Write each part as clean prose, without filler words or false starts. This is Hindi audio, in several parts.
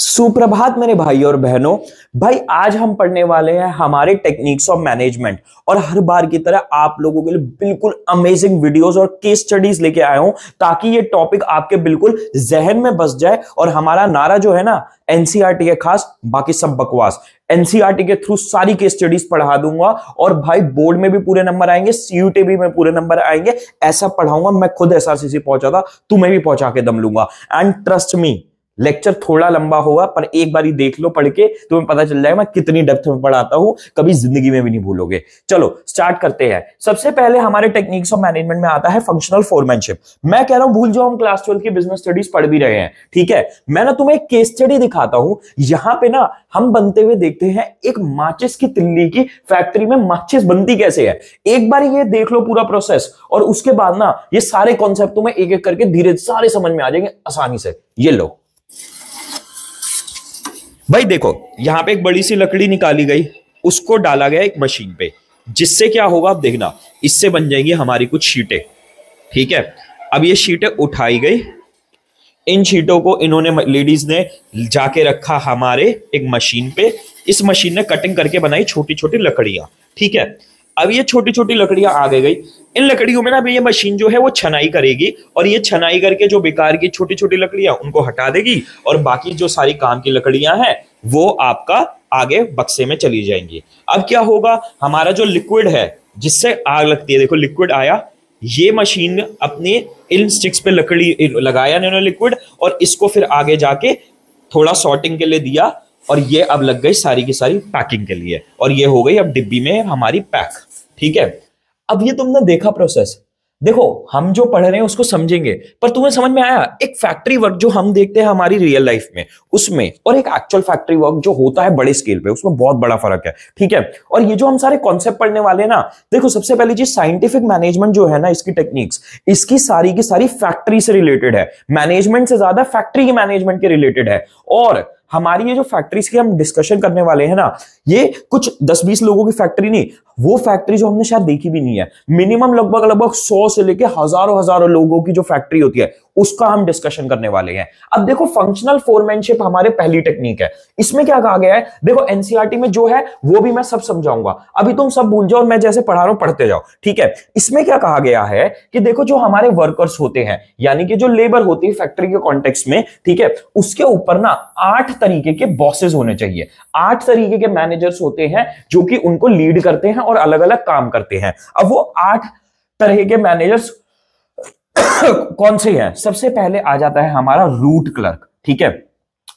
सुप्रभात मेरे भाई और बहनों। भाई आज हम पढ़ने वाले हैं हमारे टेक्निक्स ऑफ मैनेजमेंट और हर बार की तरह आप लोगों के लिए बिल्कुल अमेजिंग वीडियोस और केस स्टडीज लेके आया हूं ताकि ये टॉपिक आपके बिल्कुल जहन में बस जाए। और हमारा नारा जो है ना, एनसीईआरटी के खास, बाकी सब बकवास। एनसीईआरटी के थ्रू सारी केस स्टडीज पढ़ा दूंगा और भाई बोर्ड में भी पूरे नंबर आएंगे, सीयूटी में पूरे नंबर आएंगे। ऐसा पढ़ाऊंगा, मैं खुद एसआरसीसी पहुंचा था, तुम्हें भी पहुंचा के दम लूंगा। एंड ट्रस्ट मी, लेक्चर थोड़ा लंबा होगा पर एक बार ही देख लो पढ़ के, तुम्हें पता चल जाएगा मैं कितनी डेप्थ में पढ़ाता हूं, कभी जिंदगी में भी नहीं भूलोगे। चलो स्टार्ट करते हैं। सबसे पहले हमारे टेक्निक्स ऑफ मैनेजमेंट में आता है फंक्शनल फोरमैनशिप। मैं कह रहा हूं भूल जाओ, हम क्लास 12 की बिजनेस स्टडीज पढ़ भी रहे हैं, ठीक है। मैं ना तुम्हें एक केस स्टडी दिखाता हूं। यहां पे ना हम बनते हुए देखते हैं एक माचिस की तिल्ली की फैक्ट्री में माचिस बनती कैसे है। एक बार ये देख लो पूरा प्रोसेस और उसके बाद ना ये सारे कॉन्सेप्ट तुम्हें एक एक करके धीरे सारे समझ में आ जाएंगे आसानी से। ये लो भाई, देखो यहां पे एक बड़ी सी लकड़ी निकाली गई, उसको डाला गया एक मशीन पे, जिससे क्या होगा आप देखना, इससे बन जाएंगी हमारी कुछ शीटें, ठीक है। अब ये शीटें उठाई गई, इन शीटों को इन्होंने लेडीज ने जाके रखा हमारे एक मशीन पे। इस मशीन ने कटिंग करके बनाई छोटी छोटी लकड़ियां, ठीक है। अब ये छोटी छोटी लकड़ियां आ गई, इन लकड़ियों में ना ये मशीन जो है वो छनाई करेगी और ये छनाई करके जो बेकार की छोटी छोटी लकड़ियां उनको हटा देगी और बाकी जो सारी काम की लकड़ियां हैं वो आपका आगे बक्से में चली जाएंगी। अब क्या होगा, हमारा जो लिक्विड है जिससे आग लगती है, देखो लिक्विड आया, ये मशीन अपने इन स्टिक्स पे लकड़ी लगाया इन्होंने लिक्विड और इसको फिर आगे जाके थोड़ा सॉर्टिंग के लिए दिया और ये अब लग गई सारी की सारी पैकिंग के लिए और ये हो गई अब डिब्बी में हमारी पैक, ठीक है। अब ये तुमने देखा प्रोसेस, देखो हम जो पढ़ रहे हैं उसको समझेंगे पर तुम्हें समझ में आया एक फैक्ट्री वर्क जो हम देखते हैं हमारी रियल लाइफ में उसमें और एक एक्चुअल फैक्ट्री वर्क जो होता है बड़े स्केल पे, उसमें बहुत बड़ा फर्क है, ठीक है। और ये जो हम सारे कॉन्सेप्ट पढ़ने वाले हैं ना, देखो सबसे पहली चीज साइंटिफिक मैनेजमेंट जो है ना, इसकी टेक्निक्स, इसकी सारी की सारी फैक्ट्री से रिलेटेड है। मैनेजमेंट से ज्यादा फैक्ट्री की मैनेजमेंट के रिलेटेड है। और हमारी ये जो फैक्ट्रीज की हम डिस्कशन करने वाले हैं ना, ये कुछ 10-20 लोगों की फैक्ट्री नहीं, वो फैक्ट्री जो हमने शायद देखी भी नहीं है। मिनिमम लगभग 100 से लेके हजारों लोगों की जो फैक्ट्री होती है उसका हम डिस्कशन करने वाले हैं। अब देखो फंक्शनल फोरमैनशिप हमारे पहली टेक्निक है। इसमें क्या कहा गया है, देखो एनसीईआरटी में जो है वो भी मैं सब समझाऊंगा, अभी तुम सब भूल जाओ और मैं जैसे पढ़ा रहा हूं पढ़ते जाओ, ठीक है। इसमें क्या कहा गया है कि देखो जो हमारे वर्कर्स होते हैं, यानी कि जो लेबर होती है फैक्ट्री के कॉन्टेक्स्ट में, ठीक है, उसके ऊपर ना 8 तरीके के बॉसेस होने चाहिए। 8 तरीके के मैनेजर्स होते हैं जो कि उनको लीड करते हैं और अलग अलग काम करते हैं। अब वो 8 तरह के मैनेजर्स कौन से हैं? सबसे पहले आ जाता है हमारा रूट क्लर्क, ठीक है।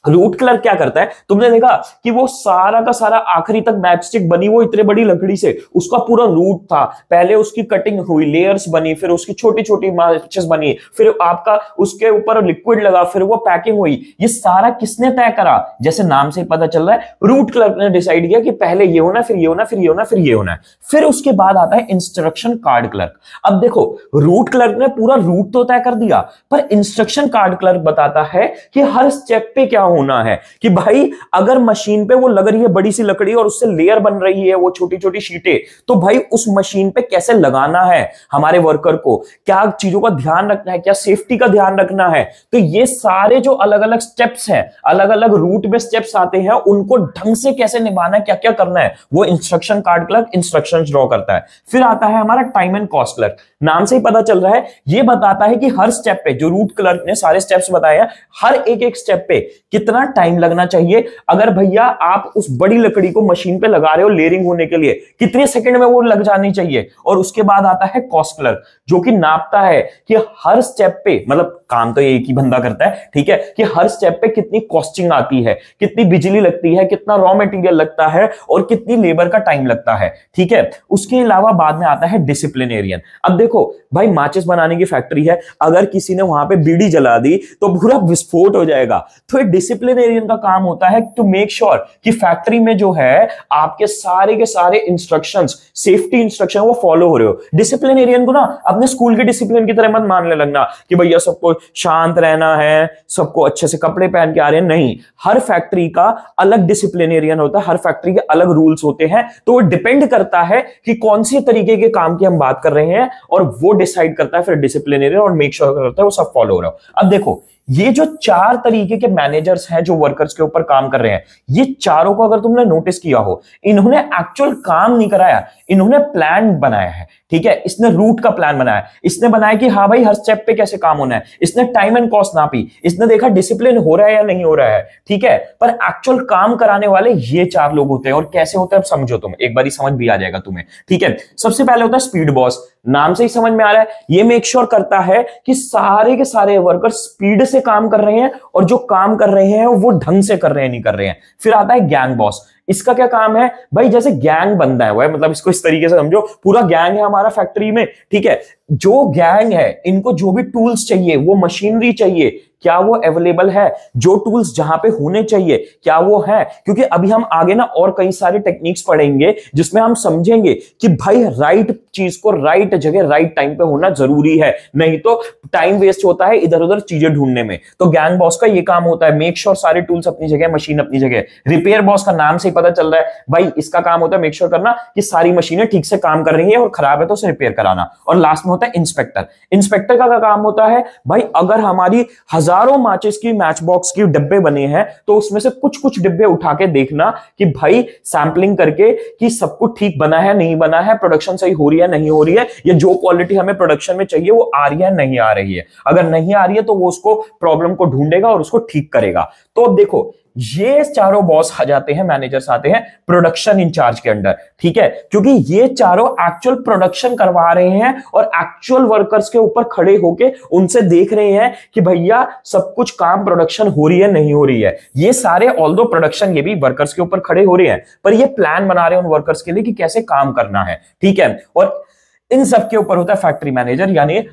रूट क्लर्क क्या करता है, तुमने देखा कि वो सारा का सारा आखिरी तक मैचस्टिक बनी वो इतने बड़ी लकड़ी से, उसका पूरा रूट था, पहले उसकी कटिंग हुई, लेयर्स बनी, फिर उसकी छोटी छोटी मैचेस बनी, फिर आपका उसके ऊपर लिक्विड लगा, फिर वो पैकिंग हुई। ये सारा किसने तय करा? जैसे नाम से पता चल रहा है, रूट क्लर्क ने डिसाइड किया कि पहले ये होना, फिर ये होना, फिर ये होना, फिर ये होना है। फिर उसके बाद आता है इंस्ट्रक्शन कार्ड क्लर्क। अब देखो रूट क्लर्क ने पूरा रूट तो तय कर दिया, पर इंस्ट्रक्शन कार्ड क्लर्क बताता है कि हर स्टेप पे क्या होना है, कि भाई अगर मशीन पे वो लग रही है बड़ी सी लकड़ी और उससे लेयर बन रही है वो छोटी छोटी शीटें, तो भाई उस मशीन पे कैसे लगाना है हमारे वर्कर को, क्या चीजों का ध्यान रखना है, क्या सेफ्टी का ध्यान रखना है। तो ये सारे जो अलग अलग स्टेप्स हैं, अलग अलग रूट में स्टेप्स आते हैं, उनको ढंग से कैसे निभाना है, क्या क्या करना है, वो instruction card clerk instructions draw करता है। फिर आता है हमारा टाइम एंड कॉस्ट क्लर्क। नाम से ही पता चल रहा है, ये बताता है कि हर स्टेप पे, जो रूट क्लर्क ने सारे स्टेप्स बताए हैं, हर एक एक स्टेप पे कितना टाइम लगना चाहिए। अगर भैया आप उस बड़ी लकड़ी को मशीन पे लगा रहे हो लेयरिंग होने के लिए, कितने सेकंड में वो लग जानी चाहिए। और उसके बाद आता है कॉस्ट क्लर्क, जो कि नापता है कि हर स्टेप पे, मतलब काम तो एक ही बंदा करता है, ठीक है, कि हर स्टेप पे कितनी कॉस्टिंग आती है, कितनी बिजली लगती है, कितना रॉ मटेरियल लगता है और कितनी लेबर का टाइम लगता है, ठीक है। उसके अलावा बाद में आता है डिसिप्लिनेरियन। अब देखो भाई माचिस बनाने की फैक्ट्री है, अगर किसी ने वहां पे बीड़ी जला दी तो पूरा विस्फोट हो जाएगा। तो डिसिप्लिनेरियन का काम होता है टू मेक श्योर कि फैक्ट्री में जो है आपके सारे के सारे इंस्ट्रक्शंस, सेफ्टी इंस्ट्रक्शन वो फॉलो हो रहे हो। डिसिप्लिनेरियन को ना अपने स्कूल के डिसिप्लिन की तरह मत मानने लगना कि भैया सबको शांत रहना है, सबको अच्छे से कपड़े पहन के आ रहे हैं, नहीं। हर फैक्ट्री का अलग डिसिप्लिनेरियन होता है, हर फैक्ट्री के अलग रूल्स होते हैं। तो वो डिपेंड करता है कि कौन सी तरीके के काम की हम बात कर रहे हैं और वो डिसाइड करता है फिर डिसिप्लिनेरियन और मेक श्योर करता है वो सब फॉलो हो रहा हो। अब देखो ये जो चार तरीके के मैनेजर्स हैं जो वर्कर्स के ऊपर काम कर रहे हैं, ये चारों को अगर तुमने नोटिस किया हो, इन्होंने एक्चुअल काम नहीं कराया, इन्होंने प्लान बनाया है। ठीक है, इसने रूट का प्लान बनाया, इसने बनाया कि हाँ भाई हर स्टेप पे कैसे काम होना है, इसने टाइम एंड कॉस्ट नापी, इसने देखा डिसिप्लिन हो रहा है या नहीं हो रहा है। ठीक है, पर एक्चुअल काम कराने वाले ये चार लोग होते हैं। और कैसे होते हैं अब समझो, तुम एक बार समझ भी आ जाएगा तुम्हें। ठीक है, सबसे पहले होता है स्पीड बॉस, नाम से ही समझ में आ रहा है, ये मेक श्योर करता है कि सारे के सारे वर्कर स्पीड से काम कर रहे हैं और जो काम कर रहे हैं वो ढंग से कर रहे हैं नहीं कर रहे हैं। फिर आता है गैंग बॉस, इसका क्या काम है भाई, जैसे गैंग बनता है वो है, मतलब इसको इस तरीके से समझो, पूरा गैंग है हमारा फैक्ट्री में। ठीक है, जो गैंग है इनको जो भी टूल्स चाहिए, वो मशीनरी चाहिए, क्या वो अवेलेबल है, जो टूल्स जहां पे होने चाहिए क्या वो है। क्योंकि अभी हम आगे ना और कई सारे टेक्निक्स पढ़ेंगे जिसमें हम समझेंगे कि भाई राइट चीज को राइट जगह राइट टाइम पे होना जरूरी है, नहीं तो टाइम वेस्ट होता है इधर उधर चीजें ढूंढने में। तो गैंग बॉस का ये काम होता है, मेक श्योर सारे टूल्स अपनी जगह, मशीन अपनी जगह। रिपेयर बॉस का नाम से ही पता चल रहा है भाई, इसका काम होता है मेक श्योर करना कि सारी मशीनें ठीक से काम कर रही है और खराब है तो उसे रिपेयर कराना। और लास्ट में होता है इंस्पेक्टर। इंस्पेक्टर का काम होता है भाई, अगर हमारी हजारों माचिस की मैच बॉक्स की डिब्बे बने हैं तो उसमें से कुछ कुछ डिब्बे उठा के देखना कि भाई सैंपलिंग करके कि सब कुछ ठीक बना है नहीं बना है, प्रोडक्शन सही हो रही है नहीं हो रही है, या जो क्वालिटी हमें प्रोडक्शन में चाहिए वो आ रही है नहीं आ रही है। अगर नहीं आ रही है तो वो उसको प्रॉब्लम को ढूंढेगा और उसको ठीक करेगा। तो अब देखो, ये चारों बॉस आ जाते हैं, मैनेजर्स आते हैं प्रोडक्शन इंचार्ज के अंडर। ठीक है, क्योंकि ये चारों एक्चुअल प्रोडक्शन करवा रहे हैं और एक्चुअल वर्कर्स के ऊपर खड़े होके उनसे देख रहे हैं कि भैया सब कुछ काम प्रोडक्शन हो रही है नहीं हो रही है। ये सारे ऑल्दो प्रोडक्शन ये भी वर्कर्स के ऊपर खड़े हो रहे हैं, पर ये प्लान बना रहे हैं उन वर्कर्स के लिए कि कैसे काम करना है। ठीक है, और इन सब के ऊपर होता है फैक्ट्री मैनेजर, यानी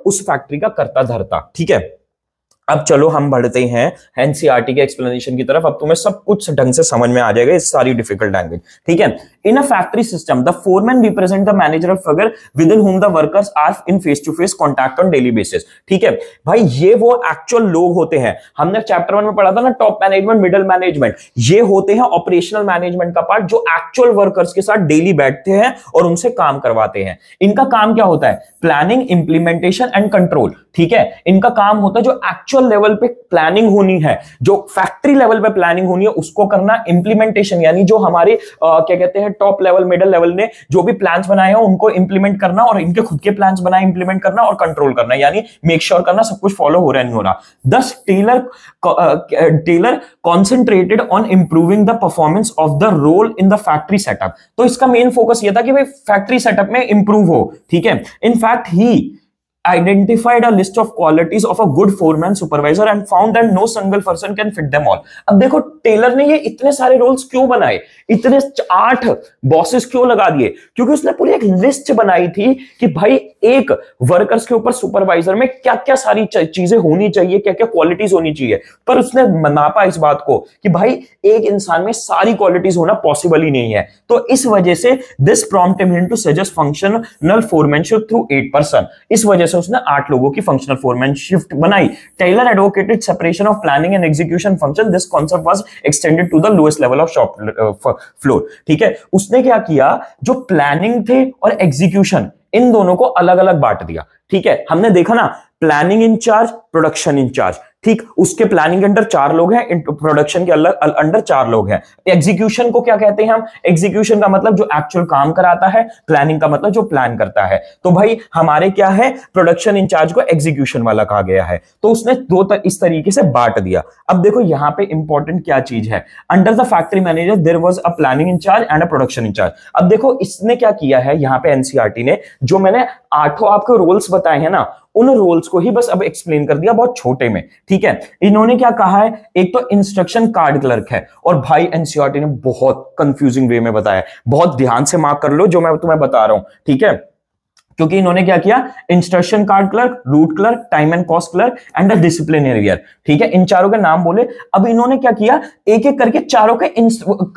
उस फैक्ट्री का कर्ता धर्ता। ठीक है, अब चलो हम बढ़ते हैं एनसीईआरटी के एक्सप्लेनेशन की तरफ। अब तुम्हें सब कुछ ढंग से समझ में आ जाएगा, इस सारी डिफिकल्ट लैंग्वेज। ठीक है, in a factory system the foreman represent the manager figure within whom the workers are in face to face contact on daily basis. ठीक है भाई, ये वो एक्चुअल लोग होते हैं, हमने चैप्टर 1 में पढ़ा था ना, टॉप मैनेजमेंट मिडिल मैनेजमेंट, ये होते हैं ऑपरेशनल मैनेजमेंट का पार्ट जो एक्चुअल वर्कर्स के साथ डेली बैठते हैं और उनसे काम करवाते हैं। इनका काम क्या होता है, प्लानिंग, इंप्लीमेंटेशन एंड कंट्रोल। ठीक है, इनका काम होता है जो एक्चुअल लेवल पे प्लानिंग होनी है, जो फैक्ट्री लेवल पे प्लानिंग होनी है उसको करना, इंप्लीमेंटेशन यानी जो हमारे क्या कहते हैं टॉप लेवल मिडिल लेवल ने जो भी प्लान्स बनाए हैं उनको इंप्लीमेंट करना, और इनके खुद के प्लान्स बनाए इंप्लीमेंट करना और कंट्रोल करना, यानी मेक श्योर करना सब कुछ फॉलो हो रहा है नहीं हो रहा। Thus Taylor concentrated on improving the performance of the role in the factory setup. तो इसका मेन फोकस ये था कि भाई फैक्ट्री सेटअप में इंप्रूव हो। ठीक है, in fact he identified a list of qualities of a good foreman supervisor and found that no single person can fit them all। अब देखो टेलर ने ये इतने सारे रोल्स क्यों बनाए, इतने 8 बॉसेस क्यों लगा दिए, क्योंकि उसने पूरी एक लिस्ट बनाई थी कि भाई एक वर्कर्स के ऊपर सुपरवाइजर में क्या क्या सारी चीजें होनी चाहिए, क्या क्या क्वालिटीज होनी चाहिए। पर उसने नापा इस बात को कि भाई एक इंसान में सारी क्वालिटीज होना पॉसिबल ही नहीं है। तो इस वजह से this prompted him to suggest functional foremanship through 8 person. इस वजह से उसने 8 लोगों की फंक्शनल फोरमैनशिप बनाई। Taylor advocated separation of planning and execution function, this concept was extended to the lowest level of shop floor. ठीक है, उसने क्या किया, जो प्लानिंग थे और एग्जीक्यूशन इन दोनों को अलग अलग बांट दिया। ठीक है, हमने देखा ना, प्लानिंग इंचार्ज, प्रोडक्शन इंचार्ज। ठीक, उसके प्लानिंग के अंडर 4 लोग हैं, प्रोडक्शन के अंडर 4 लोग हैं। एग्जीक्यूशन को क्या कहते हैं हम, एग्जीक्यूशन का मतलब जो एक्चुअल काम कराता है, प्लानिंग का मतलब जो प्लान करता है। तो भाई हमारे क्या है, प्रोडक्शन इंचार्ज को एग्जीक्यूशन वाला कहा गया है। तो उसने इस तरीके से बांट दिया। अब देखो यहां पे इंपॉर्टेंट क्या चीज है, under the factory manager there was a planning incharge and a production incharge. अब देखो इसने क्या किया है यहां पे एनसीईआरटी ने, जो मैंने 8 आपको रोल्स बताए हैं ना, उन रोल्स को ही बस अब एक्सप्लेन कर दिया बहुत छोटे में। ठीक है, इन्होंने क्या कहा है, एक तो इंस्ट्रक्शन कार्ड क्लर्क है, और भाई एनसीईआरटी ने बहुत कंफ्यूजिंग वे में बताया, बहुत ध्यान से मार्क कर लो जो मैं तुम्हें बता रहा हूं। ठीक है, क्योंकि इन्होंने क्या किया, instruction card clerk, route clerk, time and cost clerk and a disciplinarian. ठीक है, इन चारों के नाम बोले। अब इन्होंने क्या किया, एक एक करके चारों के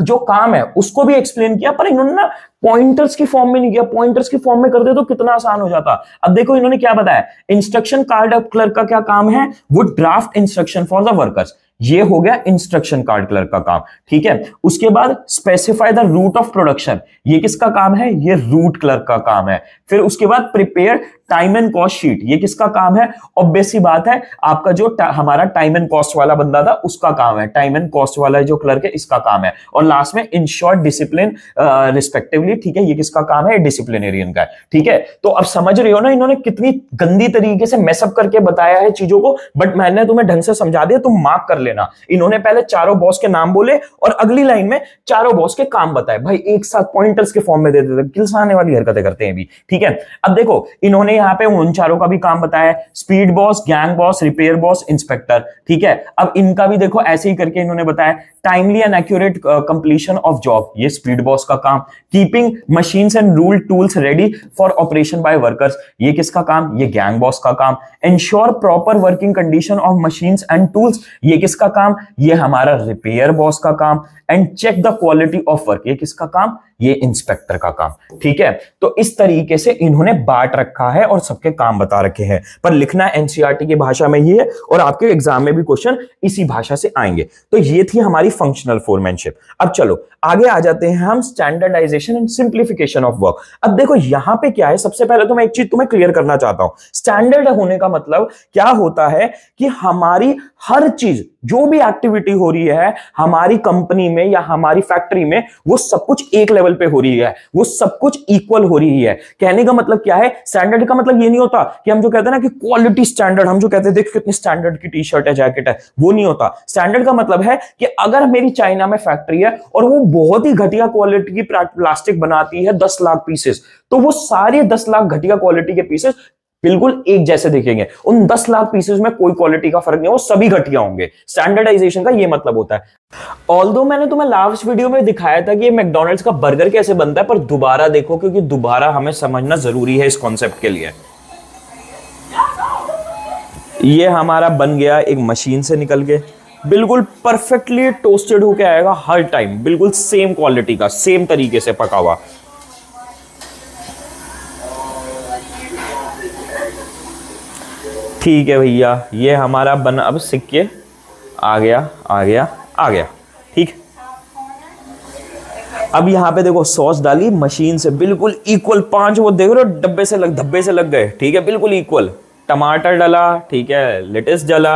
जो काम है उसको भी एक्सप्लेन किया, पर इन्होंने ना पॉइंटर्स की फॉर्म में नहीं किया। पॉइंटर्स की फॉर्म में कर दे तो कितना आसान हो जाता। अब देखो इन्होंने क्या बताया, इंस्ट्रक्शन कार्ड क्लर्क का क्या काम है, वो draft instruction for the workers, ये हो गया इंस्ट्रक्शन कार्ड क्लर्क का काम। ठीक है, उसके बाद specify the route of production, ये किसका काम है, ये रूट क्लर्क का काम है। फिर उसके बाद prepare time and cost sheet, ये किसका काम है? ऑब्वियस सी बात है, आपका जो हमारा टाइम एंड कॉस्ट वाला बंदा था उसका काम है, टाइम एंड कॉस्ट वाला जो क्लर्क है इसका काम है। और लास्ट में इंश्योर डिसिप्लिन रिस्पेक्टिवली, ठीक है, ये किसका काम है? डिसिप्लिनेरियन का है, ठीक है। तो अब समझ रहे हो ना इन्होंने कितनी गंदी तरीके से मैसअप करके बताया है चीजों को, बट मैंने तुम्हें ढंग से समझा दिया, तुम मार्क कर लेना। इन्होंने पहले चारों बॉस के नाम बोले और अगली लाइन में चारों बॉस के काम बताए, भाई एक साथ पॉइंटर्स के फॉर्म में दे देते, किलसाने वाली हरकतें करते हैं भी, ठीक है। अब देखो इन्होंने यहां पे उन चारों का भी काम बताया, speed boss, gang boss, repair boss, inspector, ठीक है। अब इनका भी देखो ऐसे ही करके इन्होंने बताया, timely and accurate completion of job, ये स्पीड बॉस का काम, keeping machines and rule tools ready for operation by workers, ये किसका काम? ये गैंग बॉस का काम, ensure proper working condition of machines and tools, ये किसका काम? ये हमारा रिपेयर बॉस का काम, and check the quality of work, ये किसका काम? ये इंस्पेक्टर का काम, ठीक है। तो इस तरीके से इन्होंने बांट रखा है और सबके काम बता रखे हैं, पर लिखना एनसीईआरटी की भाषा में ही है और आपके एग्जाम में भी क्वेश्चन इसी भाषा से आएंगे। तो ये थी हमारी फंक्शनल फोरमैनशिप। अब चलो आगे आ जाते हैं हम, standardization and simplification of work. अब देखो यहां पे क्या है, सबसे पहले तो मैं एक चीज तुम्हें क्लियर करना चाहता हूं, स्टैंडर्ड होने का मतलब क्या होता है कि हमारी हर चीज, जो भी एक्टिविटी हो रही है हमारी कंपनी में या हमारी फैक्ट्री में, वो सब कुछ एक लेवल पे हो रही है, वो सब कुछ इक्वल हो रही है। कहने का मतलब क्या है? स्टैंडर्ड का मतलब ये नहीं होता कि हम जो कहते हैं ना कि क्वालिटी स्टैंडर्ड, हम जो कहते हैं देख कितनी स्टैंडर्ड की टी शर्ट है, जैकेट है, वो नहीं होता। स्टैंडर्ड का मतलब है कि अगर मेरी चाइना में फैक्ट्री है और वो बहुत ही घटिया क्वालिटी की प्लास्टिक बनाती है 10 लाख पीसेस, तो वो सारे 10 लाख घटिया क्वालिटी के पीसेस बिल्कुल एक जैसे दिखेंगे, उन 10 लाख पीसेस में कोई क्वालिटी का फर्क नहीं, वो सभी घटिया होंगे। स्टैंडर्डाइजेशन का ये मतलब होता है। ऑल्दो मैंने तुम्हें लास्ट वीडियो में दिखाया था कि ये मैकडॉनल्ड्स का बर्गर कैसे बनता है, पर दोबारा देखो क्योंकि दोबारा हमें समझना जरूरी है इस कॉन्सेप्ट के लिए। ये हमारा बन गया एक मशीन से निकल के, बिल्कुल परफेक्टली टोस्टेड होके आएगा हर टाइम, बिल्कुल सेम क्वालिटी का, सेम तरीके से पका हुआ। ठीक है भैया, ये हमारा बन अब सिक के आ गया आ गया आ गया, ठीक। अब यहां पे देखो सॉस डाली मशीन से, बिल्कुल इक्वल 5, वो देख रहे हो धब्बे से लग गए, ठीक है, बिल्कुल इक्वल। टमाटर डाला, ठीक है, लेटस डाला,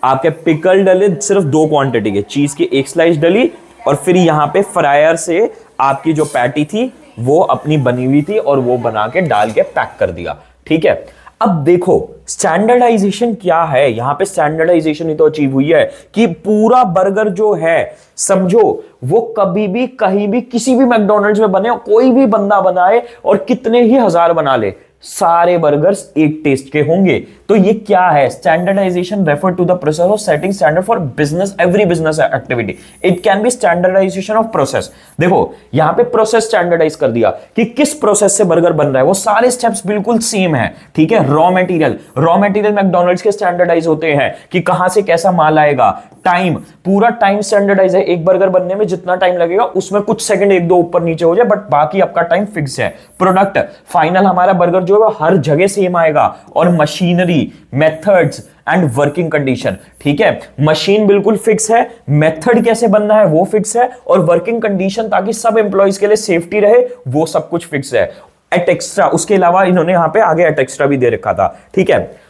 आपके पिकल डले सिर्फ 2 क्वांटिटी के, चीज की 1 स्लाइस डली, और फिर यहाँ पे फ्रायर से आपकी जो पैटी थी वो अपनी बनी हुई थी और वो बना के डाल के पैक कर दिया, ठीक है। अब देखो स्टैंडर्डाइजेशन क्या है, यहां पे स्टैंडर्डाइजेशन ही तो अचीव हुई है कि पूरा बर्गर जो है समझो वो कभी भी कहीं भी किसी भी मैकडॉनल्ड्स में बने, कोई भी बंदा बनाए और कितने ही हजार बना ले, सारे बर्गर्स एक टेस्ट के होंगे। तो ये क्या है? Standardization refer to the process of setting standard for business, every business activity. It can be standardization of process. देखो यहां पे प्रोसेस स्टैंडर्डाइज कर दिया कि किस प्रोसेस से बर्गर बन रहा है, वो सारे स्टेप्स बिल्कुल सेम है, ठीक है। रॉ मटेरियल मैकडॉनल्ड्स के स्टैंडर्डाइज होते हैं कि कहां से कैसा माल आएगा, टाइम, पूरा टाइम स्टैंडर्डाइज है, एक बर्गर बनने में जितना टाइम लगेगा उसमें कुछ सेकंड 1-2 ऊपर नीचे हो जाए, बट बाकी आपका टाइम फिक्स है। प्रोडक्ट फाइनल हमारा बर्गर जो है हर जगह सेम आएगा, और machinery, methods and working condition, ठीक है। मशीन बिल्कुल फिक्स है, मेथड कैसे बनना है वो फिक्स है, और वर्किंग कंडीशन ताकि सब एम्प्लॉइज के लिए सेफ्टी रहे वो सब कुछ फिक्स है। एट एक्स्ट्रा, उसके अलावा इन्होंने यहां पे आगे एट एक्स्ट्रा भी दे रखा था, ठीक है।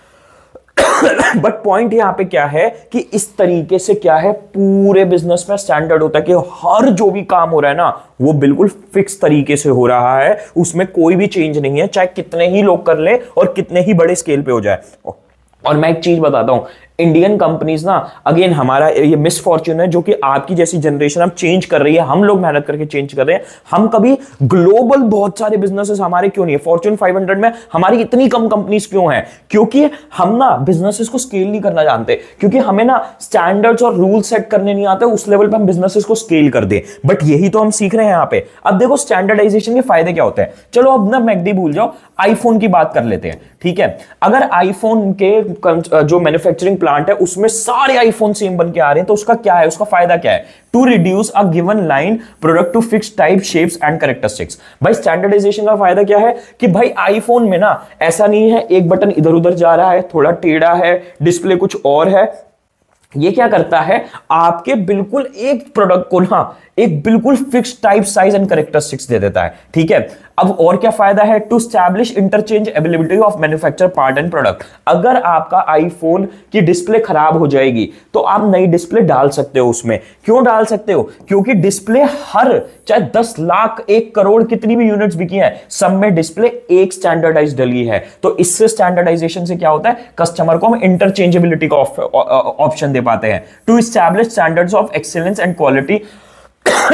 बट पॉइंट यहां पे क्या है कि इस तरीके से क्या है, पूरे बिजनेस में स्टैंडर्ड होता है कि हर जो भी काम हो रहा है ना वो बिल्कुल फिक्स तरीके से हो रहा है, उसमें कोई भी चेंज नहीं है, चाहे कितने ही लोग कर ले और कितने ही बड़े स्केल पे हो जाए। और मैं एक चीज बताता हूं, इंडियन कंपनीज ना, अगेन हमारा ये मिसफॉर्च्यून है जो कि आपकी जैसी जनरेशन अब चेंज कर रही है, हम लोग मेहनत करके चेंज कर रहे हैं। हम कभी ग्लोबल बहुत सारे बिजनेसेस हमारे क्यों नहीं है, फॉर्च्यून 500 में हमारी इतनी कम कंपनीज क्यों हैं? क्योंकि हम ना बिजनेसेस को स्केल नहीं करना जानते, क्योंकि हमें ना स्टैंडर्ड्स और रूल सेट करने नहीं आते, उस लेवल पे हम बिजनेसेस को स्केल कर दे। बट यही तो हम सीख रहे हैं यहाँ पे। अब देखो स्टैंडर्डाइजेशन के फायदे क्या होते हैं, चलो अब ना मैकडी भूल जाओ, आईफोन की बात कर लेते हैं, ठीक है। अगर आईफोन के जो मैन्युफैक्चरिंग प्लांट है उसमें सारे आईफोन सेम बन के आ रहे हैं, तो उसका क्या है, उसका फायदा क्या है? To reduce a given line product to fix type, shapes and characteristics. भाई स्टैंडर्डाइजेशन का फायदा क्या है कि भाई आईफोन में ना ऐसा नहीं है एक बटन इधर उधर जा रहा है, थोड़ा टेढ़ा है, डिस्प्ले कुछ और है। ये क्या करता है, आपके बिल्कुल एक प्रोडक्ट को ना एक बिल्कुल fix type, size and characteristics दे देता है, ठीक है। अब और क्या फायदा है, to establish interchangeability of manufacture part and product. अगर आपका आईफोन की डिस्प्ले खराब हो जाएगी तो आप नई डिस्प्ले डाल सकते हो उसमें। क्यों डाल सकते हो, क्योंकि डिस्प्ले हर चाहे 10 लाख 1 करोड़ कितनी भी यूनिट्स बिकी हैं, सब में डिस्प्ले एक स्टैंडर्डाइज डली है। तो इससे स्टैंडर्डाइजेशन से क्या होता है, कस्टमर को हम इंटरचेंजेबिलिटी का ऑप्शन दे पाते हैं। To establish standards of excellence and quality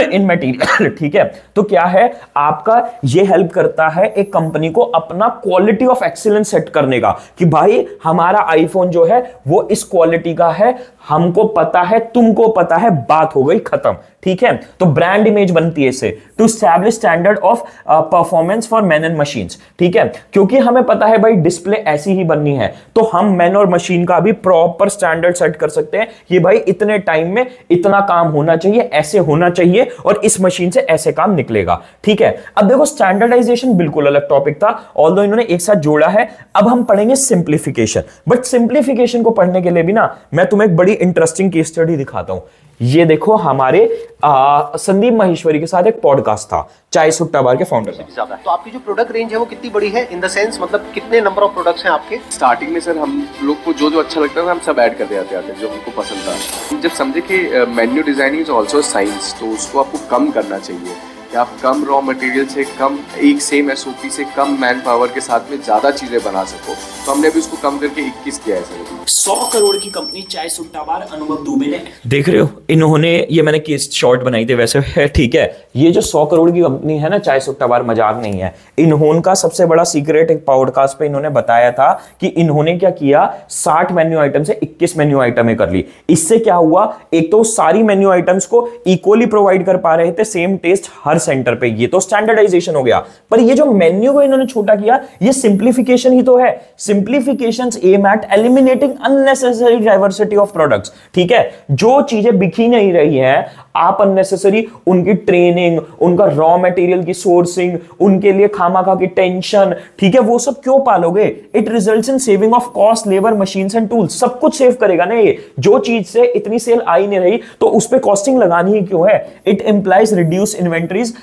in material, ठीक है। तो क्या है, आपका ये हेल्प करता है एक कंपनी को अपना क्वालिटी ऑफ एक्सीलेंस सेट करने का, कि भाई हमारा आईफोन जो है वो इस क्वालिटी का है, हमको पता है, तुमको पता है, बात हो गई खत्म, ठीक है। तो ब्रांड इमेज बनती है इससे। To establish standard of performance for man and machines, ठीक है, क्योंकि हमें पता है भाई डिस्प्ले ऐसी ही बननी है, तो हम मैन और मशीन का भी प्रॉपर स्टैंडर्ड सेट कर सकते हैं कि भाई इतने टाइम में इतना काम होना चाहिए, ऐसे होना चाहिए, और इस मशीन से ऐसे काम निकलेगा, ठीक है। अब देखो स्टैंडर्डाइजेशन बिल्कुल अलग टॉपिक था, ऑल्दो इन्होंने एक साथ जोड़ा है। अब हम पढ़ेंगे सिंप्लीफिकेशन, बट सिंप्लीफिकेशन को पढ़ने के लिए भी ना मैं तुम्हें एक बड़ी इंटरेस्टिंग केस स्टडी दिखाता हूं। ये देखो, हमारे संदीप माहेश्वरी के साथ एक पॉडकास्ट था, चाय सुट्टा बार के फाउंडर से। तो आपकी जो प्रोडक्ट रेंज है वो कितनी बड़ी है, इन द सेंस मतलब कितने नंबर ऑफ प्रोडक्ट्स हैं आपके? स्टार्टिंग में सर हम लोग को जो जो अच्छा लगता है हम सब ऐड करते जाते हैं जो हमको पसंद था। जब समझे कि menu designing is also science, तो उसको आपको कम करना चाहिए कि आप कम रॉ मटेरियल से कम, एक सेम एसओपी से कम मैन पावर के साथ में ज्यादा चीजें बना सको। तो हमने अभी उसको कम करके 21 किया है सर। 100 करोड़ की कंपनी चाय सुट्टा बार अनुभव दुबे ने, देख रहे हो, इन्होंने ये मैंने केस शॉर्ट बनाई थी वैसे है, ठीक है। ये जो 100 करोड़ की कंपनी है ना चाय सुट्टा बार, मजाक नहीं है। इन्होंने का सबसे बड़ा सीक्रेट एक पॉडकास्ट पे इन्होंने बताया था कि इन्होंने क्या किया, 60 मेन्यू आइटम से 21 मेन्यू आइटमें कर ली। इससे क्या हुआ, एक तो सारी मेन्यू आइटम्स को इक्वली प्रोवाइड कर पा रहे थे, सेम टेस्ट हर सेंटर पे, ये तो स्टैंडर्डाइजेशन हो गया। पर ये जो मेन्यू को इन्होंने छोटा किया, ये सिंप्लीफिकेशन ही तो है। Simplifications aim at eliminating unnecessary diversity of products, ठीक है। जो चीजें बिकी नहीं रही हैं, आप अननेसेसरी उनकी ट्रेनिंग, उनका रॉ मटेरियल की सोर्सिंग, उनके लिए खामाखा की टेंशन, ठीक है, वो सब क्यों पालोगे? It results in saving of cost, labour, machines and tools, सब कुछ सेव करेगा ना ये। जो चीज से इतनी सेल आई नहीं रही तो उस पे कॉस्टिंग लगानी ही क्यों है? It implies reduce inventories,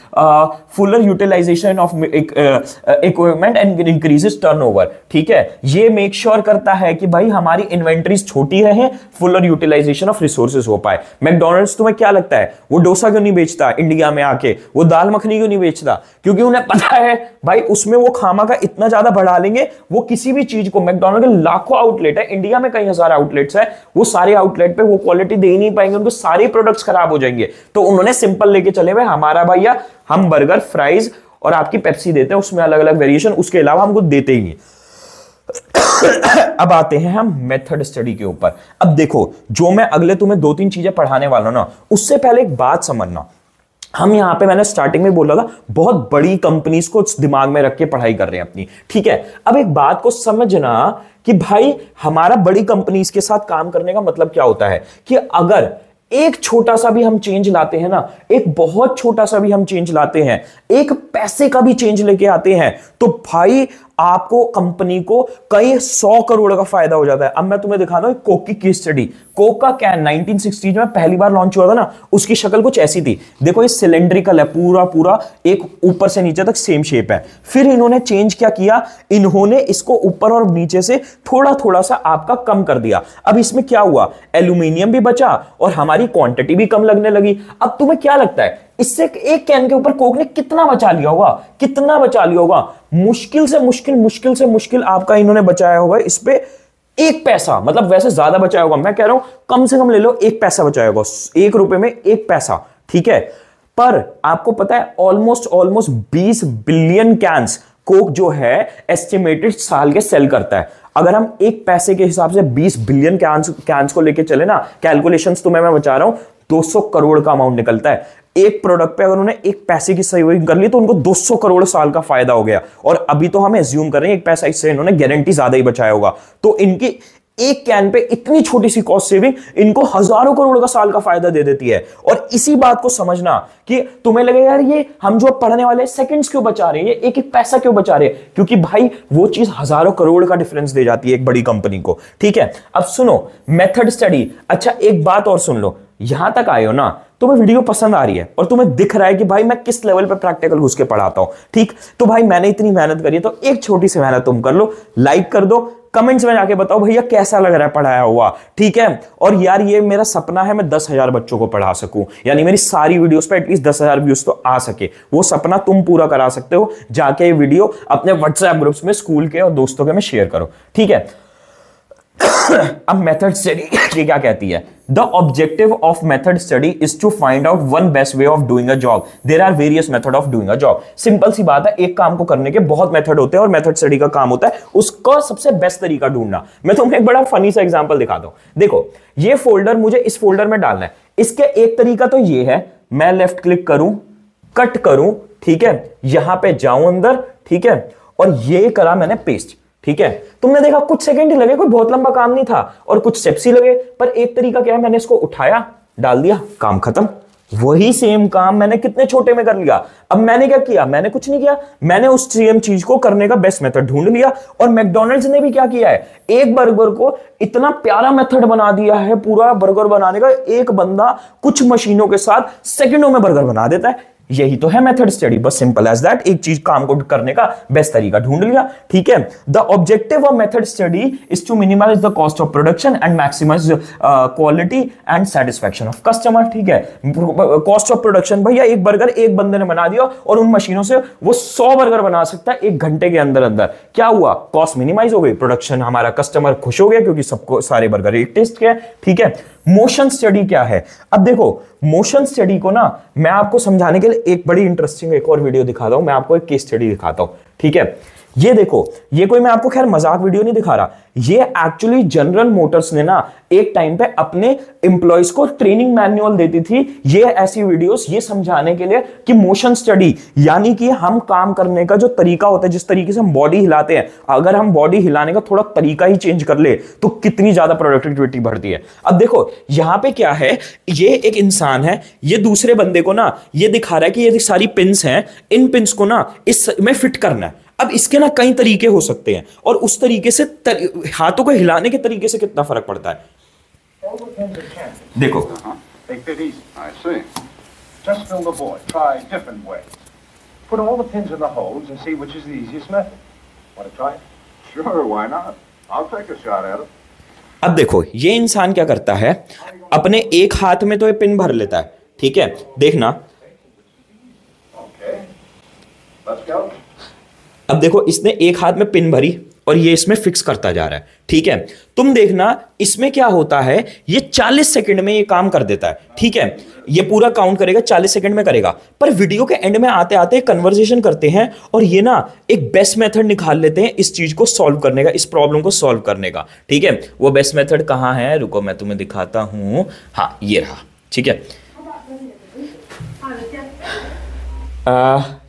fuller utilization of equipment and increases turnover, ठीक है। ये मेक श्योर करता है कि भाई हमारी इन्वेंटरीज छोटी रहे, फुलर यूटिलाइजेशन ऑफ रिसोर्सेज हो पाए। मैकडॉनल्ड्स, तुम्हें क्या लगता है वो डोसा क्यों नहीं बेचता इंडिया में आके, वो दाल मखनी क्यों नहीं बेचता? क्योंकि उन्हें पता है भाई उसमें वो खामा का इतना ज्यादा बढ़ा लेंगे, वो किसी भी चीज को, मैकडॉनल्ड के लाखों आउटलेट है इंडिया में, कई हजार आउटलेट्स है, वो सारे आउटलेट पे वो क्वालिटी दे ही नहीं पाएंगे, उनको सारे प्रोडक्ट्स खराब हो जाएंगे। तो उन्होंने सिंपल लेके चले हुए, हमारा भैया हम बर्गर, फ्राइज और आपकी पेप्सी देते हैं, उसमें अलग अलग वेरिएशन, उसके अलावा हमको देते ही नहीं। अब आते हैं हम मेथड स्टडी के ऊपर। अब देखो, जो मैं अगले तुम्हें 2-3 चीजें पढ़ाने वाला हूं ना, उससे पहले एक बात समझना। हम यहां पे, मैंने स्टार्टिंग में बोला था, बहुत बड़ी कंपनीज को दिमाग में रख के पढ़ाई कर रहे हैं अपनी, ठीक है। अब एक बात को समझना कि भाई हमारा बड़ी कंपनीज के साथ काम करने का मतलब क्या होता है, कि अगर एक छोटा सा भी हम चेंज लाते हैं ना, एक बहुत छोटा सा भी हम चेंज लाते हैं, एक पैसे का भी चेंज लेके आते हैं, तो भाई आपको, कंपनी को कई 100 करोड़ का फायदा हो जाता है। अब मैं तुम्हें दिखाता हूं कोक की केस स्टडी। कोक का कैन 1960 में पहली बार लॉन्च हुआ था ना, उसकी शक्ल कुछ ऐसी थी। देखो, ये सिलेंड्रिकल है, पूरा पूरा एक ऊपर से नीचे तक सेम शेप है। फिर इन्होंने चेंज क्या किया, इन्होंने इसको ऊपर और नीचे से थोड़ा थोड़ा सा आपका कम कर दिया। अब इसमें क्या हुआ, एल्यूमिनियम भी बचा और हमारी क्वांटिटी भी कम लगने लगी। अब तुम्हें क्या लगता है, इससे एक कैन के ऊपर कोक ने कितना बचा लिया होगा? कितना बचा लिया होगा? मुश्किल से मुश्किल आपका इन्होंने बचाया होगा इस पे 1 पैसा, मतलब वैसे ज्यादा बचाया होगा, मैं कह रहा हूं कम से कम ले लो 1 पैसा बचाया होगा, 1 रुपए में 1 पैसा, ठीक है। पर आपको पता है ऑलमोस्ट 20 बिलियन कैंस कोक जो है एस्टिमेटेड साल के सेल करता है। अगर हम 1 पैसे के हिसाब से 20 बिलियन कैंस को लेके चले ना, कैलकुलेशंस तो मैं बचा रहा हूं, 200 करोड़ का अमाउंट निकलता है एक प्रोडक्ट पे। अगर उन्होंने 1 पैसे की सेविंग कर ली तो उनको 200 करोड़ साल का फायदा हो गया। और अभी तो हम एज्यूम कर रहे हैं 1 पैसा, इससे इन्होंने गारंटी ज्यादा ही बचाया होगा। तो इनकी एक कैन पे इतनी छोटी सी कॉस्ट सेविंग इनको हजारों करोड़ का साल का फायदा दे देती है। और इसी बात को समझना कि तुम्हें लगे यार ये हम जो पढ़ने वाले सेकंड्स क्यों बचा रहे हैं, ये 1-1 पैसा क्यों बचा रहे हैं, क्योंकि भाई वो चीज हजारों करोड़ का डिफरेंस दे जाती है एक बड़ी कंपनी को, ठीक है। अब सुनो मेथड स्टडी। अच्छा एक बात और सुन लो, यहां तक आए हो ना, तुम्हें वीडियो पसंद आ रही है और तुम्हें दिख रहा है कि भाई मैं किस लेवल पे प्रैक्टिकल घुस के पढ़ाता हूं, ठीक, तो भाई मैंने इतनी मेहनत करी है, तो एक छोटी सी मेहनत तुम कर लो, लाइक कर दो, कमेंट्स में जाके बताओ भैया कैसा लग रहा है पढ़ाया हुआ, ठीक है। और यार ये मेरा सपना है मैं 10,000 बच्चों को पढ़ा सकूं, यानी मेरी सारी वीडियोस पे एटलीस्ट 10,000 व्यूज तो आ सके। वो सपना तुम पूरा करा सकते हो, जाके ये वीडियो अपने व्हाट्सएप ग्रुप्स में स्कूल के और दोस्तों के में शेयर करो, ठीक है। अब मेथड स्टडी क्या कहती है? The objective of method study is to find out one best way of doing a job. There are various method of doing a job. Simple सी बात है, एक काम को करने के बहुत मेथड होते हैं और मेथड स्टडी का काम होता है उसका सबसे बेस्ट तरीका ढूंढना। मैं तुम्हें एक बड़ा फनी सा एग्जांपल दिखाता हूं। देखो ये फोल्डर मुझे इस फोल्डर में डालना है, इसके एक तरीका तो ये है, मैं लेफ्ट क्लिक करूं, कट करूं, ठीक है, यहां पे जाऊं अंदर, ठीक है, और ये करा मैंने पेस्ट, ठीक है। तुमने देखा कुछ सेकंड ही लगे, कोई बहुत लंबा काम नहीं था, और कुछ स्टेप्स ही लगे, पर एक तरीका क्या है, मैंने इसको उठाया, डाल दिया, काम खत्म। वही सेम काम मैंने कितने छोटे में कर लिया। अब मैंने क्या किया? मैंने कुछ नहीं किया, मैंने उस सेम चीज को करने का बेस्ट मेथड ढूंढ लिया। और मैकडॉनल्ड्स ने भी क्या किया है, एक बर्गर को इतना प्यारा मेथड बना दिया है, पूरा बर्गर बनाने का एक बंदा कुछ मशीनों के साथ सेकंडों में बर्गर बना देता है। यही तो है मेथड स्टडी, बस सिंपल एज दैट, एक चीज काम को करने का बेस्ट तरीका ढूंढ लिया, ठीक है। The objective of method study is to minimize the cost of production and maximize quality and satisfaction of customer, ठीक है। कॉस्ट ऑफ प्रोडक्शन, भैया एक बर्गर एक बंदे ने बना दिया और उन मशीनों से वो 100 बर्गर बना सकता है 1 घंटे के अंदर अंदर। क्या हुआ? कॉस्ट मिनिमाइज हो गई, प्रोडक्शन, हमारा कस्टमर खुश हो गया क्योंकि सबको सारे बर्गर एक टेस्ट के, ठीक है। मोशन स्टडी क्या है? अब देखो मोशन स्टडी को ना मैं आपको समझाने के लिए एक बड़ी इंटरेस्टिंग एक और वीडियो दिखाता हूं। मैं आपको एक केस स्टडी दिखाता हूं, ठीक है। ये देखो, ये कोई मैं आपको खैर मजाक वीडियो नहीं दिखा रहा, ये एक्चुअली जनरल मोटर्स ने ना एक टाइम पे अपने एम्प्लॉयज को ट्रेनिंग मैनुअल देती थी, ये ऐसी वीडियोस ये समझाने के लिए कि मोशन स्टडी यानी कि हम काम करने का जो तरीका होता है, जिस तरीके से हम बॉडी हिलाते हैं, अगर हम बॉडी हिलाने का थोड़ा तरीका ही चेंज कर ले तो कितनी ज्यादा प्रोडक्टिविटी बढ़ती है। अब देखो यहां पे क्या है, ये एक इंसान है, ये दूसरे बंदे को ना ये दिखा रहा है कि ये सारी पिन्स हैं, इन पिन्स को ना इसमें फिट करना है। अब इसके ना कई तरीके हो सकते हैं और उस तरीके से हाथों को हिलाने के तरीके से कितना फर्क पड़ता है। देखो अब देखो ये इंसान क्या करता है, अपने एक हाथ में तो ये पिन भर लेता है, ठीक है, देखना। अब देखो इसने एक हाथ में पिन भरी और ये इसमें फिक्स करता जा रहा है, ठीक है। तुम देखना इसमें क्या होता है, ये 40 सेकंड में ये काम कर देता है, ठीक है। ये पूरा काउंट करेगा, 40 सेकंड में करेगा। पर वीडियो के एंड में आते आते कन्वर्सेशन करते हैं और ये ना एक बेस्ट मेथड निकाल लेते हैं इस चीज को सॉल्व करने का, इस प्रॉब्लम को सॉल्व करने का, ठीक है। वो बेस्ट मेथड कहां है, रुको मैं तुम्हें दिखाता हूं। हाँ ये रहा, ठीक है।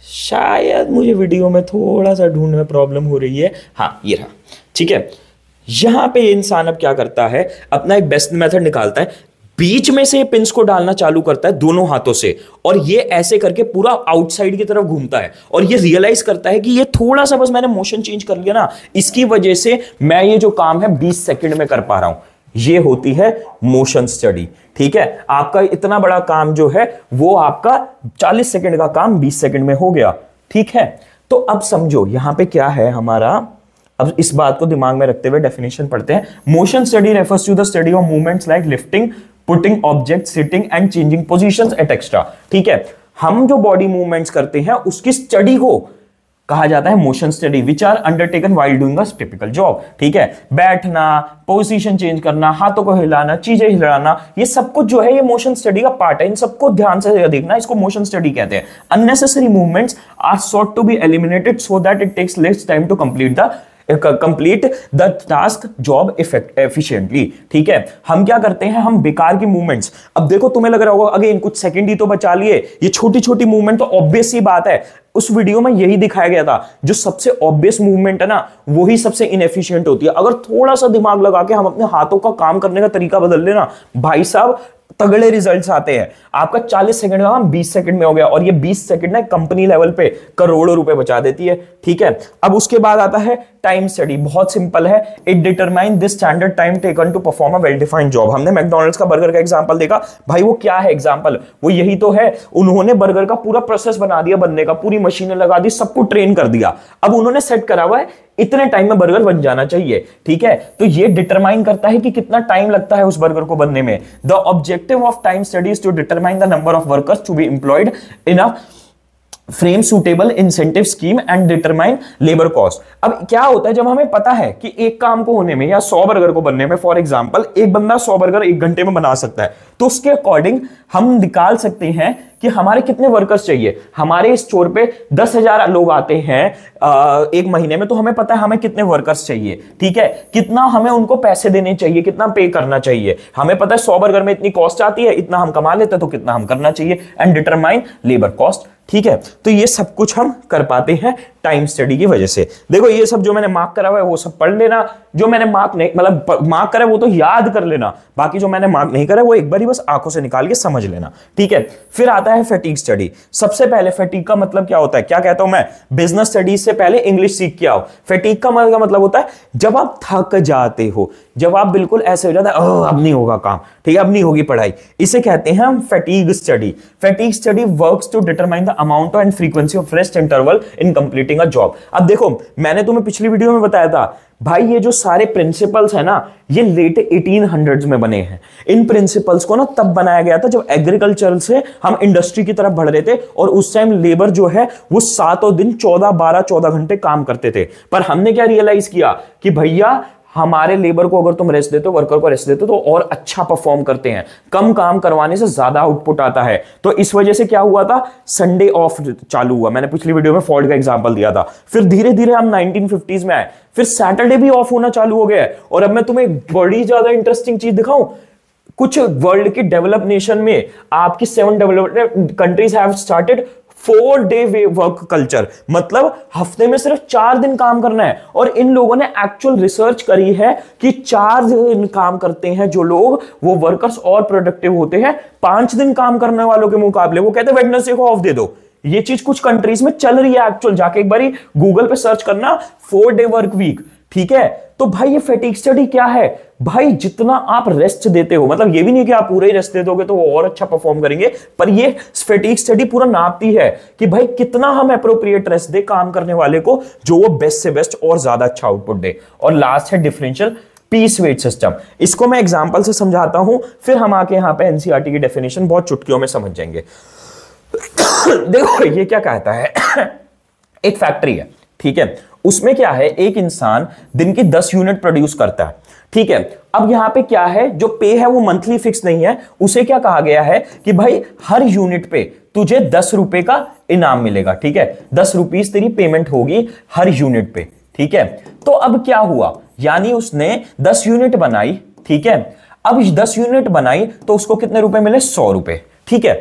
शायद मुझे वीडियो में थोड़ा सा ढूंढने में प्रॉब्लम हो रही है। हाँ ये रहा, ठीक है। यहां पे इंसान अब क्या करता है, अपना एक बेस्ट मेथड निकालता है, बीच में से पिंस को डालना चालू करता है दोनों हाथों से, और ये ऐसे करके पूरा आउटसाइड की तरफ घूमता है और ये रियलाइज करता है कि ये थोड़ा सा बस मैंने मोशन चेंज कर लिया ना, इसकी वजह से मैं ये जो काम है 20 सेकंड में कर पा रहा हूं। ये होती है मोशन स्टडी, ठीक है। आपका इतना बड़ा काम जो है वो आपका 40 सेकंड का काम 20 सेकंड में हो गया, ठीक है। तो अब समझो यहां पे क्या है हमारा, अब इस बात को दिमाग में रखते हुए डेफिनेशन पढ़ते हैं। Motion study refers to the study of movements like lifting, putting object, sitting and changing positions et cetera, ठीक है। हम जो बॉडी मूवमेंट्स करते हैं उसकी स्टडी को कहा जाता है motion study, which are undertaken while doing a typical job, ठीक है। बैठना, पोजीशन चेंज करना, हाथों को हिलाना, चीजें हिलाना, ये सब कुछ जो है ये मोशन स्टडी का पार्ट है। इन सबको ध्यान से देखना, इसको मोशन स्टडी कहते हैं। Unnecessary movements are sought to be eliminated so that it takes less time to complete the task job efficiently, ठीक है। हम क्या करते हैं, हम बेकार की मूवमेंट्स, अब देखो तुम्हें लग रहा होगा अगेन कुछ सेकंड ही तो बचा लिए, ये छोटी छोटी मूवमेंट तो ऑब्वियस सी बात है, उस वीडियो में यही दिखाया गया था, जो सबसे ऑब्वियस मूवमेंट है ना वही सबसे इनएफिशिएंट होती है। अगर थोड़ा सा दिमाग लगा के हम अपने हाथों का काम करने का तरीका बदल लेना, भाई साहब तगड़े रिजल्ट्स आते हैं। आपका 40 सेकंड का काम 20 सेकंड में हो गया, और ये 20 सेकंड ना कंपनी लेवल पे करोड़ों रुपए बचा देती है। ठीक है, अब उसके बाद आता है टाइम स्टडी। बहुत सिंपल है, it determine the standard time taken to perform a well defined job. हमने मैकडॉनल्ड्स का बर्गर का एग्जांपल देखा, भाई वो क्या है एग्जांपल, वो यही तो है, उन्होंने बर्गर का पूरा प्रोसेस बना दिया बनने का, पूरी मशीनें लगा दी, सबको ट्रेन कर दिया। अब उन्होंने सेट करा हुआ है इतने टाइम में बर्गर बन जाना चाहिए। ठीक है, तो ये डिटरमाइन करता है कि कितना टाइम लगता है उस बर्गर को बनने में। The objective of time studies to determine the number of workers to be employed in a frame suitable incentive scheme and determine labour cost. अब क्या होता है, जब हमें पता है कि एक काम को होने में या 100 बर्गर को बनने में, फॉर एग्जांपल एक बंदा 100 बर्गर 1 घंटे में बना सकता है, तो उसके अकॉर्डिंग हम निकाल सकते हैं कि हमारे कितने वर्कर्स चाहिए। हमारे स्टोर पे 10,000 लोग आते हैं एक महीने में, तो हमें पता है हमें कितने वर्कर्स चाहिए। ठीक है, कितना हमें उनको पैसे देने चाहिए, कितना पे करना चाहिए, हमें पता है 100 बर्गर में इतनी कॉस्ट आती है, इतना हम कमा लेते हैं, तो कितना हम करना चाहिए, एंड डिटरमाइन लेबर कॉस्ट। ठीक है, तो ये सब कुछ हम कर पाते हैं टाइम स्टडी की वजह से। देखो ये सब जो मैंने मार्क करा हुआ है वो सब पढ़ लेना, जो मैंने मार्क नहीं मतलब मार्क करा है वो तो याद कर लेना, बाकी जो मैंने मार्क नहीं करा वो एक बार ही बस आंखों से निकाल के समझ लेना। ठीक है, फिर आता है फैटीग स्टडी। सबसे पहले फैटीग का मतलब क्या होता है, क्या कहता हूं मैं, बिजनेस स्टडीज से पहले इंग्लिश सीख के आओ। फैटीग का मतलब होता है जब आप थक जाते हो, जब आप बिल्कुल ऐसे हो जाता है अब नहीं होगा काम, ठीक है, अब नहीं होगी पढ़ाई, इसे कहते हैं हम fatigue study. Fatigue study works to determine the amount and frequency of rest interval in completing a job. अब देखो मैंने तुम्हें पिछली वीडियो में बताया था भाई, ये जो सारे प्रिंसिपल्स है ना, ये लेट 1800s में बने हैं। इन प्रिंसिपल्स को ना तब बनाया गया था जब एग्रीकल्चर से हम इंडस्ट्री की तरफ बढ़ रहे थे, और उस टाइम लेबर जो है वो 7 दिन 14 घंटे काम करते थे। पर हमने क्या रियलाइज किया कि भैया हमारे लेबर को अगर तुम रेस्ट देते हो, वर्कर को रेस्ट देते हो, तो और अच्छा परफॉर्म करते हैं, कम काम करवाने से ज्यादा आउटपुट आता है। तो इस वजह से क्या हुआ था, संडे ऑफ चालू हुआ। मैंने पिछली वीडियो में फोर्ड का एग्जांपल दिया था। फिर धीरे धीरे हम 1950s में आए, फिर सैटरडे भी ऑफ होना चालू हो गया है। और अब मैं तुम्हें एक बड़ी ज्यादा इंटरेस्टिंग चीज दिखाऊं, कुछ वर्ल्ड की डेवलप नेशन में आपकी 7 developed countries have started 4 day work culture, मतलब हफ्ते में सिर्फ 4 दिन काम करना है। और इन लोगों ने एक्चुअल रिसर्च करी है कि 4 दिन काम करते हैं जो लोग, वो वर्कर्स और प्रोडक्टिव होते हैं 5 दिन काम करने वालों के मुकाबले। वो कहते हैं वेडनेसडे को ऑफ दे दो। ये चीज कुछ कंट्रीज में चल रही है एक्चुअल, जाके एक बारी गूगल पे सर्च करना 4 डे वर्क वीक। ठीक है, तो भाई ये फैटीग स्टडी क्या है, भाई जितना आप रेस्ट देते हो, मतलब ये भी नहीं कि आप पूरे ही रेस्ट दे दोगे तो वो और अच्छा परफॉर्म करेंगे, पर ये फैटीग स्टडी पूरा नापती है कि भाई कितना हम एप्रोप्रिएट रेस्ट दे काम करने वाले को, जो वो बेस्ट से बेस्ट और ज्यादा अच्छा आउटपुट दे। और लास्ट है डिफरेंशियल पीस वेट सिस्टम। इसको मैं एग्जांपल से समझाता हूं, फिर हम आके यहां पे एनसीईआरटी की डेफिनेशन बहुत चुटकियों में समझ जाएंगे। देखो ये क्या कहता है, एक फैक्ट्री है, ठीक है, उसमें क्या है, एक इंसान दिन की 10 यूनिट प्रोड्यूस करता है। ठीक है, अब यहां पे क्या है, जो पे है वो मंथली फिक्स नहीं है, उसे क्या कहा गया है कि भाई हर यूनिट पे तुझे 10 रुपए का इनाम मिलेगा। ठीक है, 10 रुपीज तेरी पेमेंट होगी हर यूनिट पे। ठीक है, तो अब क्या हुआ, यानी उसने 10 यूनिट बनाई। ठीक है, अब 10 यूनिट बनाई तो उसको कितने रुपए मिले, 100 रुपए। ठीक है,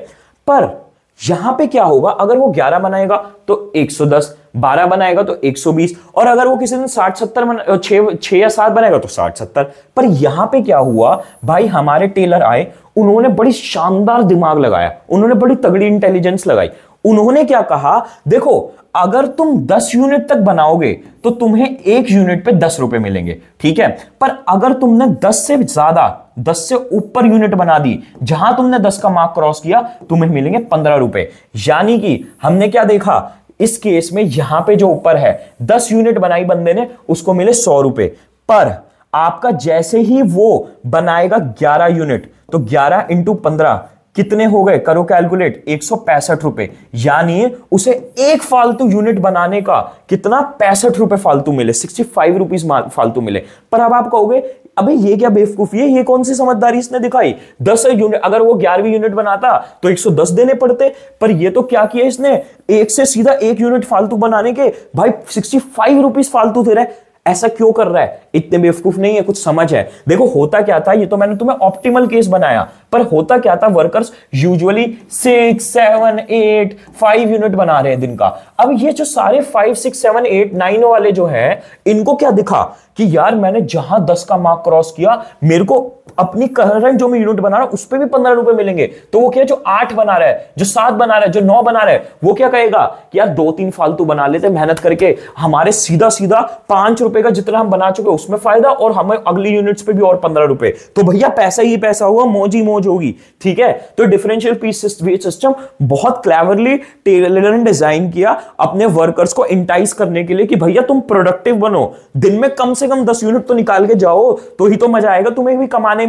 पर यहां पे क्या होगा, अगर वो 11 बनाएगा तो 110, 12 बनाएगा तो 120, और अगर वो किसी दिन 60-70 6 या 7 बनाएगा तो 60-70। पर यहां पे क्या हुआ भाई, हमारे टेलर आए, उन्होंने बड़ी शानदार दिमाग लगाया, उन्होंने बड़ी तगड़ी इंटेलिजेंस लगाई। उन्होंने क्या कहा, देखो अगर तुम 10 यूनिट तक बनाओगे तो तुम्हें 1 यूनिट पे 10 रुपए मिलेंगे। ठीक है, पर अगर तुमने 10 से ज्यादा, 10 से ऊपर यूनिट बना दी, जहां तुमने 10 का मार्क क्रॉस किया, तुम्हें मिलेंगे 15 रुपए। यानी कि हमने क्या देखा इस केस में, यहां पे जो ऊपर है 10 यूनिट बनाई बंदे ने, उसको मिले 100 रुपए। पर आपका जैसे ही वो बनाएगा 11 यूनिट, तो 11 इंटू 15 कितने हो गए, करो कैलकुलेट, 165 रुपए। यानी उसे एक फालतू यूनिट बनाने का कितना, 65 रुपए फालतू मिले, 65 रुपीज फालतू मिले। पर अब आप कहोगे अबे ये क्या बेवकूफी है, ये कौन सी समझदारी इसने दिखाई, 10 यूनिट, अगर वो 11वीं यूनिट बनाता तो 110 देने पड़ते, पर ये तो क्या किया इसने, एक से सीधा 1 यूनिट फालतू बनाने के भाई 65 रुपीज फालतू दे रहा है। ऐसा क्यों कर रहा है, इतने बेवकूफ नहीं है, कुछ समझ है। देखो होता क्या था, ये तो मैंने तुम्हें ऑप्टिमल केस बनाया, पर होता क्या था, वर्कर्स यूजुअली 6, 7, 8, 5 यूनिट बना रहे हैं दिन का। अब ये जो सारे 5, 6, 7, 8, 9 वाले जो है, इनको क्या दिखा कि यार मैंने जहां 10 का मार्क क्रॉस किया, मेरे को अपनी करंट जो मैं यूनिट बना रहा हूं उस पे भी 15 रुपए मिलेंगे। तो वो क्या, जो 8 बना रहा है, जो 7 बना रहा है, जो 9 बना रहा है, वो क्या कहेगा कि यार 2-3 फालतू बना लेते मेहनत करके, हमारे सीधा सीधा 5 रुपए का जितना हम बना चुके उसमें फायदा, और हमें अगली यूनिट्स पे भी और 15 रुपए। तो भैया पैसा ही पैसा हुआ, मौज ही मौज होगी। ठीक है, तो डिफरेंशियल पीस वेज सिस्टम बहुत क्लेवरली टेलर ने डिजाइन किया अपने वर्कर्स को इंटाइस करने के लिए कि भैया तुम प्रोडक्टिव बनो, दिन में कम से कम 10 यूनिट तो निकाल के जाओ, तो ही तो मजा आएगा तुम्हें भी कमाने में।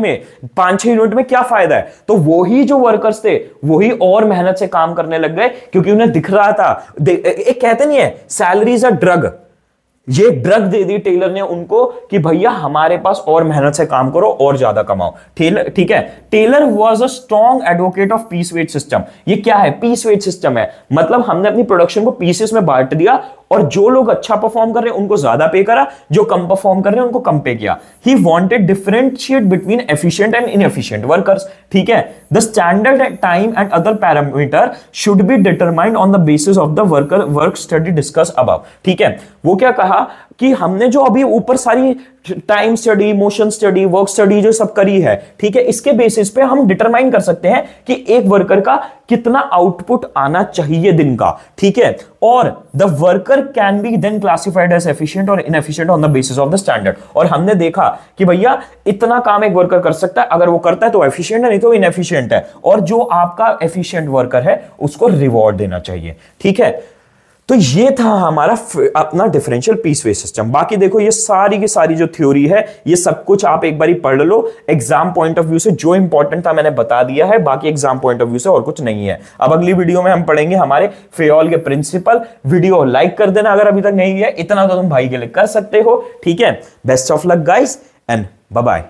5-6 यूनिट में क्या फायदा है। तो वो ही जो वर्कर्स थे वही और मेहनत से काम करने लग गए, क्योंकि उन्हें दिख रहा था, एक कहते नहीं है सैलरी इज अ ड्रग, ये ड्रग दे दी टेलर ने उनको कि भैया हमारे पास और मेहनत से काम करो और ज्यादा कमाओ। ठीक है, Taylor was a strong advocate of piece wage system. ये क्या है, पीस वेज सिस्टम है, मतलब हमने अपनी प्रोडक्शन को पीसेस में बांट दिया, और जो लोग अच्छा परफॉर्म कर रहे हैं उनको ज्यादा पे करा, जो कम परफॉर्म कर रहे हैं उनको कम पे किया। He wanted differentiate between efficient and inefficient workers. ठीक है, the standard time and other parameter should be determined on the basis of the worker work study discuss above. ठीक है, वो क्या कहा कि हमने जो अभी ऊपर सारी time study, motion study, work study जो सब करी है, ठीक है, इसके बेसिस पे हम डिटरमाइन कर सकते हैं कि एक वर्कर का कितना आउटपुट आना चाहिए दिन का। ठीक है, और the worker can be then classified as efficient or inefficient on the basis of the standard. और हमने देखा कि भैया इतना काम एक वर्कर कर सकता है, अगर वो करता है तो एफिशिएंट है, नहीं तो इनएफिशिएंट है, और जो आपका एफिशिएंट वर्कर है उसको रिवॉर्ड देना चाहिए। ठीक है, तो ये था हमारा अपना डिफरेंशियल पीस वेज सिस्टम। बाकी देखो ये सारी की सारी जो थ्योरी है, ये सब कुछ आप एक बारी पढ़ लो, एग्जाम पॉइंट ऑफ व्यू से जो इंपॉर्टेंट था मैंने बता दिया है, बाकी एग्जाम पॉइंट ऑफ व्यू से और कुछ नहीं है। अब अगली वीडियो में हम पढ़ेंगे हमारे फेयोल के प्रिंसिपल। वीडियो लाइक कर देना अगर अभी तक नहीं है, इतना तो तुम भाई के लिए कर सकते हो। ठीक है, best of luck guys and bye bye.